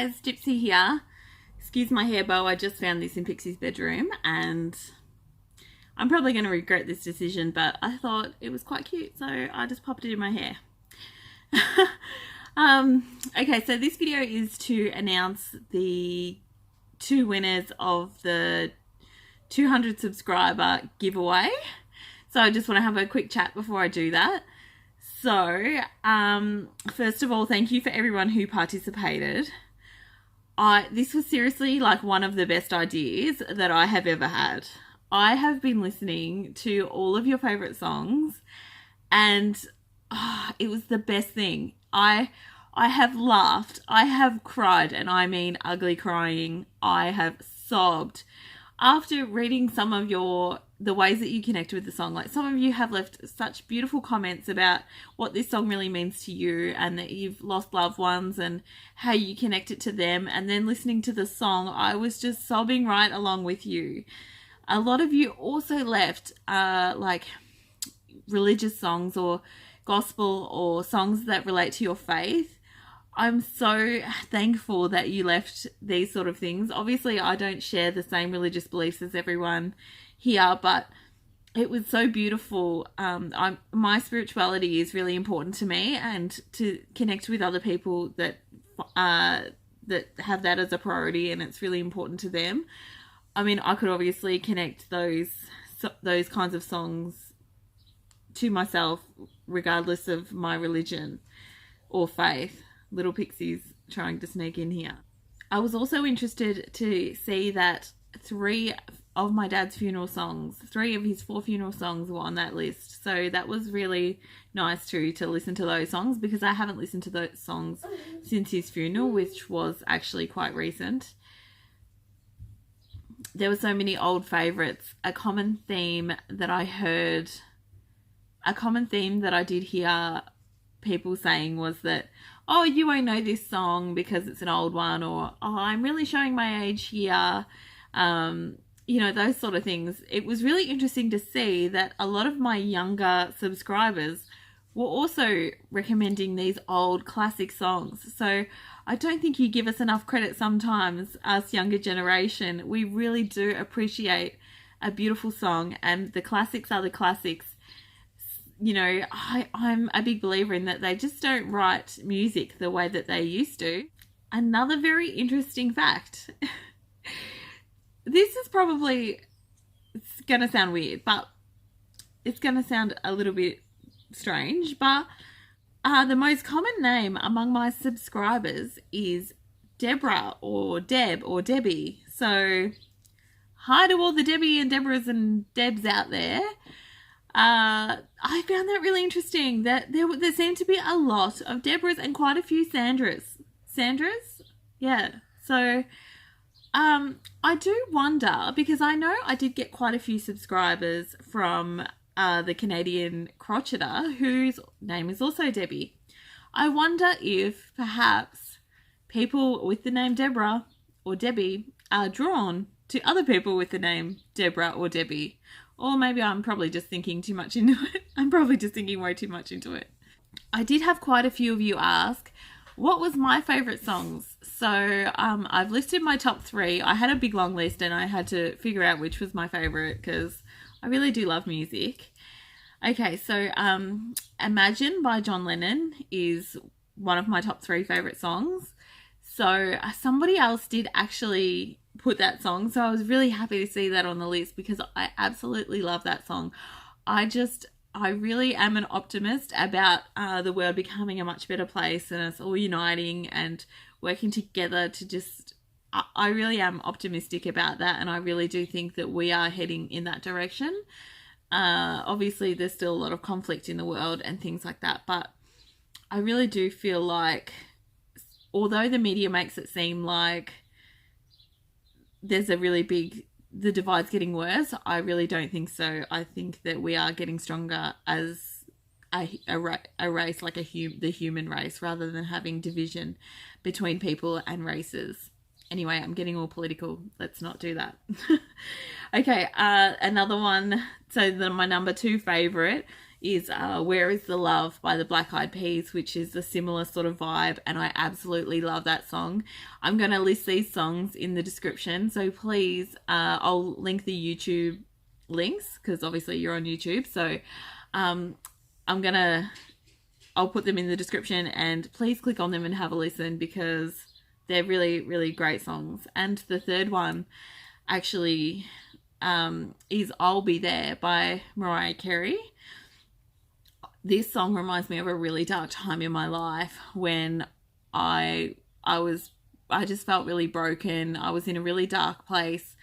guys, Gypsy here. Excuse my hair bow, I just found this in Pixie's bedroom and I'm probably going to regret this decision, but I thought it was quite cute, so I just popped it in my hair. Okay, so this video is to announce the 2 winners of the 200 subscriber giveaway. So I just want to have a quick chat before I do that. So, first of all, thank you for everyone who participated. This was seriously like one of the best ideas that I have ever had. I have been listening to all of your favorite songs and it was the best thing. I have laughed, I have cried, and I mean ugly crying. I have sobbed after reading some of the ways that you connect with the song. Like, some of you have left such beautiful comments about what this song really means to you and that you've lost loved ones and how you connect it to them. And then listening to the song, I was just sobbing right along with you. A lot of you also left like religious songs or gospel or songs that relate to your faith. I'm so thankful that you left these sort of things. Obviously, I don't share the same religious beliefs as everyone here, but it was so beautiful. My spirituality is really important to me, and to connect with other people that have that as a priority, and it's really important to them. I mean, I could obviously connect those kinds of songs to myself regardless of my religion or faith. Little Pixie's trying to sneak in here. I was also interested to see that 3 of my dad's funeral songs, 3 of his 4 funeral songs were on that list. So that was really nice to listen to those songs, because I haven't listened to those songs since his funeral, which was actually quite recent. There were so many old favourites. A common theme that I did hear people saying was that, oh, you won't know this song because it's an old one, or, oh, I'm really showing my age here. You know, those sort of things. It was really interesting to see that a lot of my younger subscribers were also recommending these old classic songs. So I don't think you give us enough credit sometimes, us younger generation. We really do appreciate a beautiful song, and the classics are the classics. You know, I'm a big believer in that they just don't write music the way that they used to. Another very interesting fact. This is probably, it's going to sound weird, but it's going to sound a little bit strange, but the most common name among my subscribers is Deborah or Deb or Debbie. So hi to all the Debbie and Deborahs and Debs out there. I found that really interesting, that there seemed to be a lot of Deborahs and quite a few Sandras. Sandras? Yeah. So, I do wonder, because I know I did get quite a few subscribers from the Canadian crocheter whose name is also Debbie. I wonder if perhaps people with the name Deborah or Debbie are drawn to other people with the name Deborah or Debbie. Or maybe I'm probably just thinking too much into it. I'm probably just thinking way too much into it. I did have quite a few of you ask, what was my favourite songs? So I've listed my top 3. I had a big long list and I had to figure out which was my favourite, because I really do love music. Okay, so Imagine by John Lennon is one of my top 3 favourite songs. So somebody else did actually put that song, so I was really happy to see that on the list, because I absolutely love that song. I really am an optimist about the world becoming a much better place and us all uniting and working together to just, I really am optimistic about that, and I really do think that we are heading in that direction. Obviously there's still a lot of conflict in the world and things like that, but I really do feel like, although the media makes it seem like there's a really big, the divide's getting worse, I really don't think so. I think that we are getting stronger as a race, like the human race, rather than having division between people and races. Anyway, I'm getting all political. Let's not do that. Okay, another one. So my number 2 favourite is Where Is the Love by the Black Eyed Peas, which is a similar sort of vibe, and I absolutely love that song. I'm going to list these songs in the description, so please, I'll link the YouTube links, because obviously you're on YouTube, so I'll put them in the description, and please click on them and have a listen, because they're really, really great songs. And the third one actually is I'll Be There by Mariah Carey. This song reminds me of a really dark time in my life when I just felt really broken. I was in a really dark place,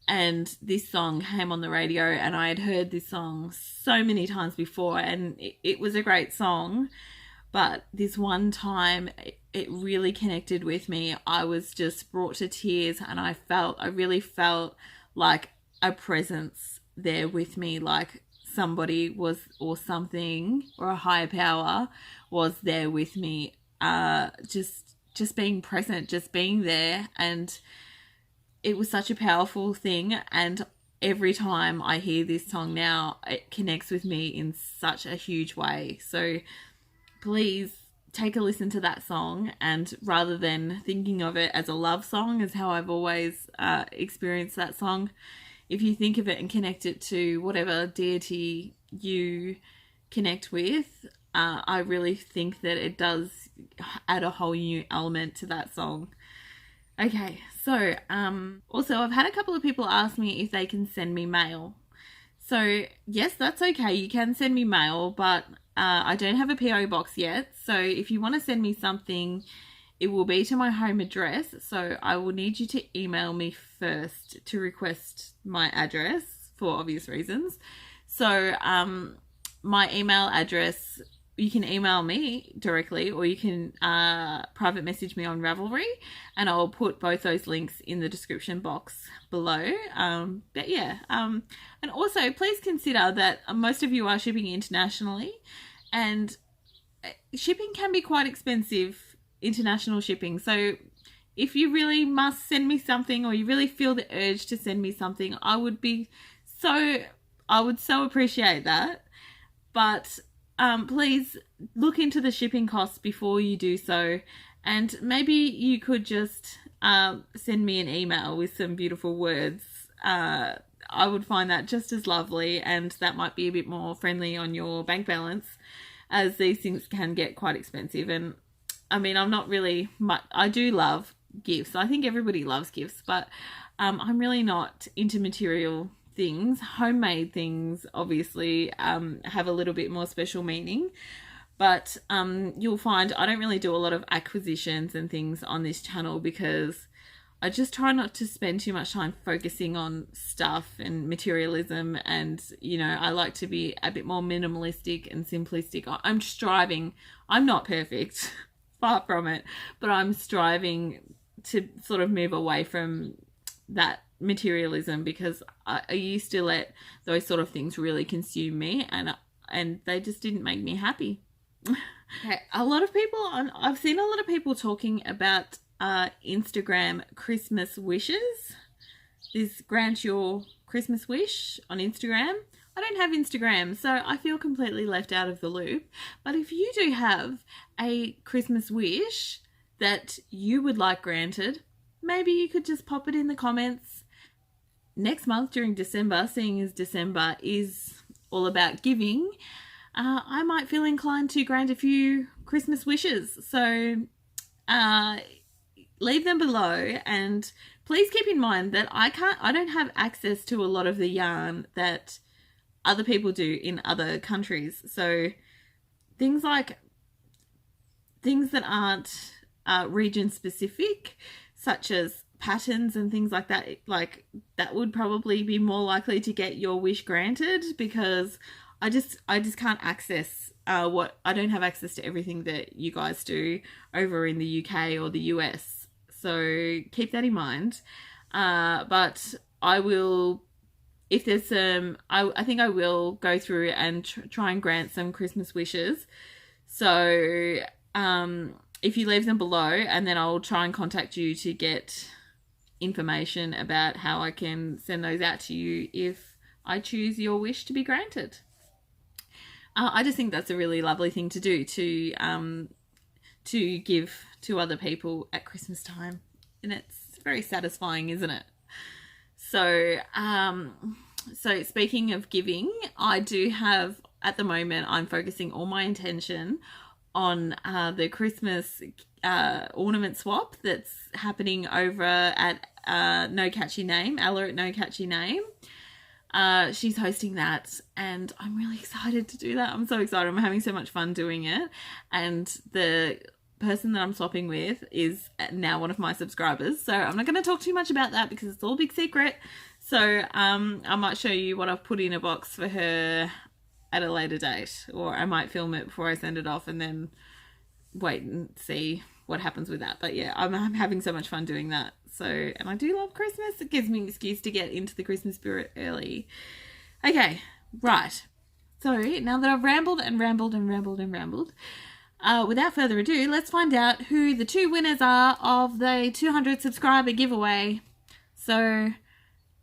and this song came on the radio, and I had heard this song so many times before, and it was a great song, but this one time it really connected with me. I was just brought to tears, and I really felt like a presence there with me, like somebody was, or something, or a higher power was there with me, just being present, just being there. And it was such a powerful thing, and every time I hear this song now, it connects with me in such a huge way. So please take a listen to that song, and rather than thinking of it as a love song, as how I've always experienced that song, if you think of it and connect it to whatever deity you connect with, I really think that it does add a whole new element to that song. Okay, so also I've had a couple of people ask me if they can send me mail. So yes, that's okay. You can send me mail, but I don't have a PO box yet. So if you want to send me something, it will be to my home address. So I will need you to email me first to request my address for obvious reasons. So my email address, you can email me directly, or you can private message me on Ravelry, and I'll put both those links in the description box below. But yeah, and also please consider that most of you are shipping internationally, and shipping can be quite expensive, international shipping. So if you really must send me something, or you really feel the urge to send me something, I would so appreciate that. But please look into the shipping costs before you do so, and maybe you could just send me an email with some beautiful words. I would find that just as lovely, and that might be a bit more friendly on your bank balance, as these things can get quite expensive. And I mean, I'm not really much, I do love gifts. I think everybody loves gifts, but I'm really not into material things. Homemade things obviously have a little bit more special meaning, but you'll find I don't really do a lot of acquisitions and things on this channel, because I just try not to spend too much time focusing on stuff and materialism, and I like to be a bit more minimalistic and simplistic. I'm striving, I'm not perfect, far from it, but I'm striving to sort of move away from that materialism, because I used to let those sort of things really consume me, and they just didn't make me happy. Okay, I've seen a lot of people talking about Instagram Christmas wishes. This grant your Christmas wish on Instagram. I don't have Instagram, so I feel completely left out of the loop. But if you do have a Christmas wish that you would like granted, maybe you could just pop it in the comments. Next month during December, seeing as December is all about giving, I might feel inclined to grant a few Christmas wishes. So leave them below, and please keep in mind that I don't have access to a lot of the yarn that other people do in other countries. So things that aren't region specific, such as patterns and things like that would probably be more likely to get your wish granted, because I just can't access I don't have access to everything that you guys do over in the UK or the US. So keep that in mind. But I will, if there's some, I think I will go through and try and grant some Christmas wishes. So if you leave them below, and then I'll try and contact you to get information about how I can send those out to you if I choose your wish to be granted. I just think that's a really lovely thing to do, to give to other people at Christmas time, and it's very satisfying, isn't it? So so speaking of giving, I do have, at the moment, I'm focusing all my intention on the Christmas ornament swap that's happening over at No Catchy Name, Ella at No Catchy Name. She's hosting that, and I'm really excited to do that. I'm so excited. I'm having so much fun doing it, and the person that I'm swapping with is now one of my subscribers, so I'm not going to talk too much about that because it's all a big secret. So I might show you what I've put in a box for her at a later date, or I might film it before I send it off and then wait and see what happens with that. But yeah, I'm having so much fun doing that. So, and I do love Christmas. It gives me an excuse to get into the Christmas spirit early. Okay, right. So now that I've rambled and rambled and rambled and rambled, without further ado, let's find out who the two winners are of the 200 subscriber giveaway. So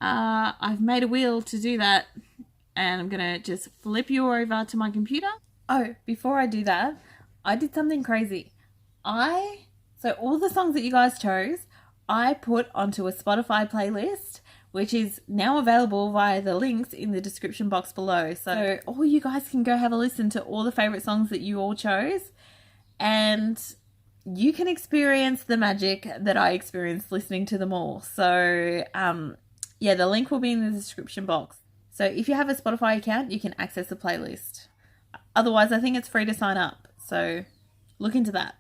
I've made a wheel to do that, and I'm going to just flip you over to my computer. Oh, before I do that, I did something crazy. So all the songs that you guys chose, I put onto a Spotify playlist, which is now available via the links in the description box below. So all you guys can go have a listen to all the favorite songs that you all chose, and you can experience the magic that I experienced listening to them all. So yeah, the link will be in the description box. So if you have a Spotify account, you can access the playlist. Otherwise, I think it's free to sign up. So look into that.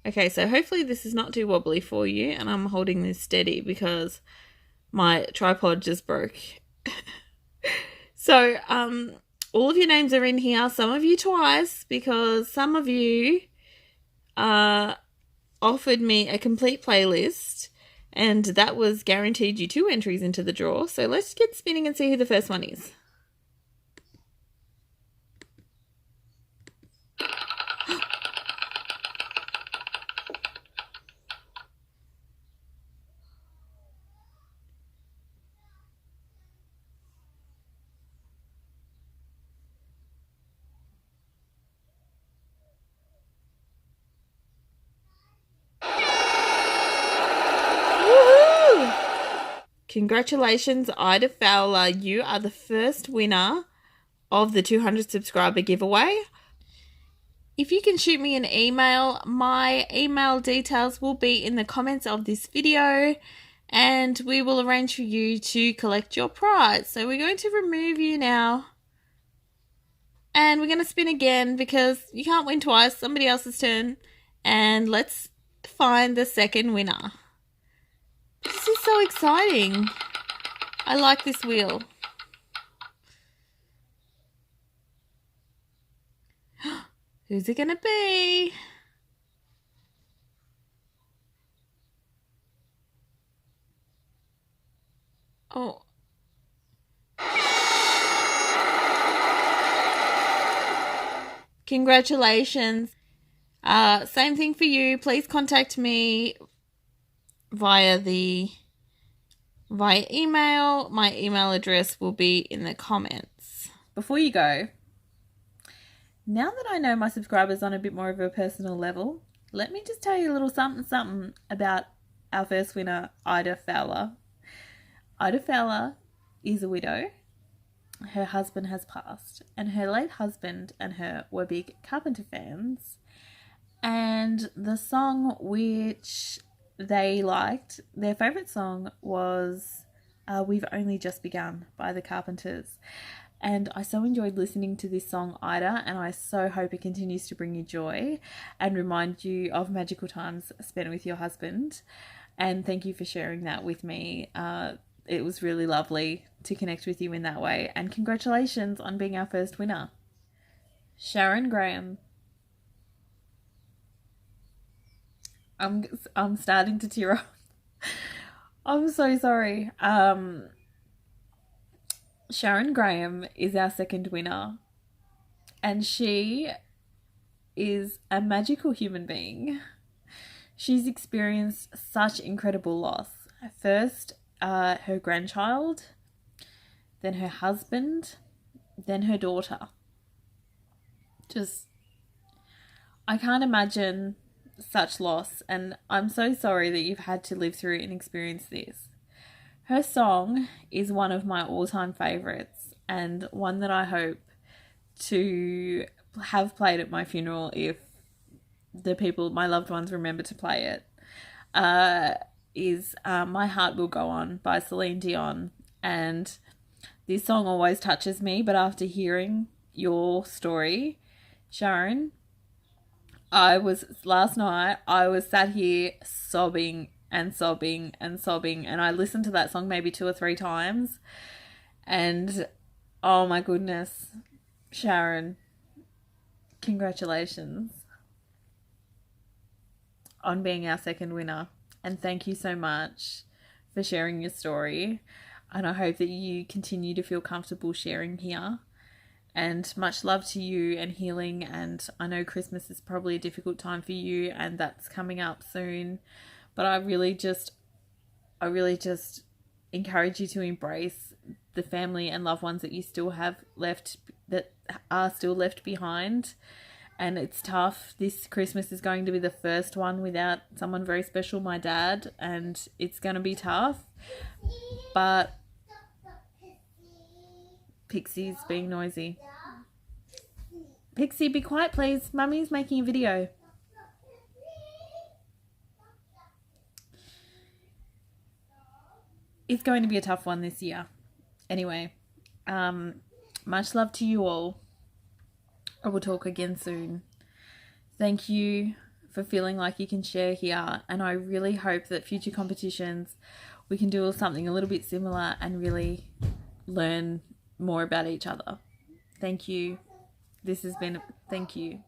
Okay, so hopefully this is not too wobbly for you, and I'm holding this steady because my tripod just broke. So, all of your names are in here, some of you twice, because some of you offered me a complete playlist, and that was guaranteed you 2 entries into the draw. So let's get spinning and see who the first one is. Congratulations, Ida Fowler. You are the first winner of the 200 subscriber giveaway. If you can shoot me an email, my email details will be in the comments of this video, and we will arrange for you to collect your prize. So we're going to remove you now, and we're going to spin again because you can't win twice. Somebody else's turn, and let's find the second winner. This is so exciting. I like this wheel. Who's it gonna be? Oh. Congratulations. Same thing for you. Please contact me via email. My email address will be in the comments. Before you go, now that I know my subscribers on a bit more of a personal level, let me just tell you a little something about our first winner, Ida Fowler. Ida Fowler is a widow. Her husband has passed, and her late husband and her were big Carpenter fans. And the song which they liked, their favourite song was We've Only Just Begun by the Carpenters. And I so enjoyed listening to this song, Ida, and I so hope it continues to bring you joy and remind you of magical times spent with your husband. And thank you for sharing that with me. It was really lovely to connect with you in that way. And congratulations on being our first winner. Sharon Graham. I'm starting to tear up. I'm so sorry. Sharon Graham is our second winner, and she is a magical human being. She's experienced such incredible loss. First, her grandchild, then her husband, then her daughter. just, I can't imagine such loss, and I'm so sorry that you've had to live through and experience this. Her song is one of my all-time favorites, and one that I hope to have played at my funeral if the people, my loved ones, remember to play it, is My Heart Will Go On by Celine Dion. And this song always touches me, but after hearing your story, Sharon, last night, I was sat here sobbing and sobbing and sobbing, and I listened to that song maybe 2 or 3 times, and oh my goodness, Sharon, congratulations on being our second winner, and thank you so much for sharing your story, and I hope that you continue to feel comfortable sharing here. And much love to you and healing. And I know Christmas is probably a difficult time for you, and that's coming up soon. But I really just encourage you to embrace the family and loved ones that you still have left, that are still left behind. And it's tough. This Christmas is going to be the first one without someone very special, my dad, and it's going to be tough. But Pixie's being noisy. Pixie, be quiet please. Mummy's making a video. It's going to be a tough one this year. Anyway, much love to you all. I will talk again soon. Thank you for feeling like you can share here, and I really hope that future competitions we can do something a little bit similar and really learn more about each other. Thank you. Thank you.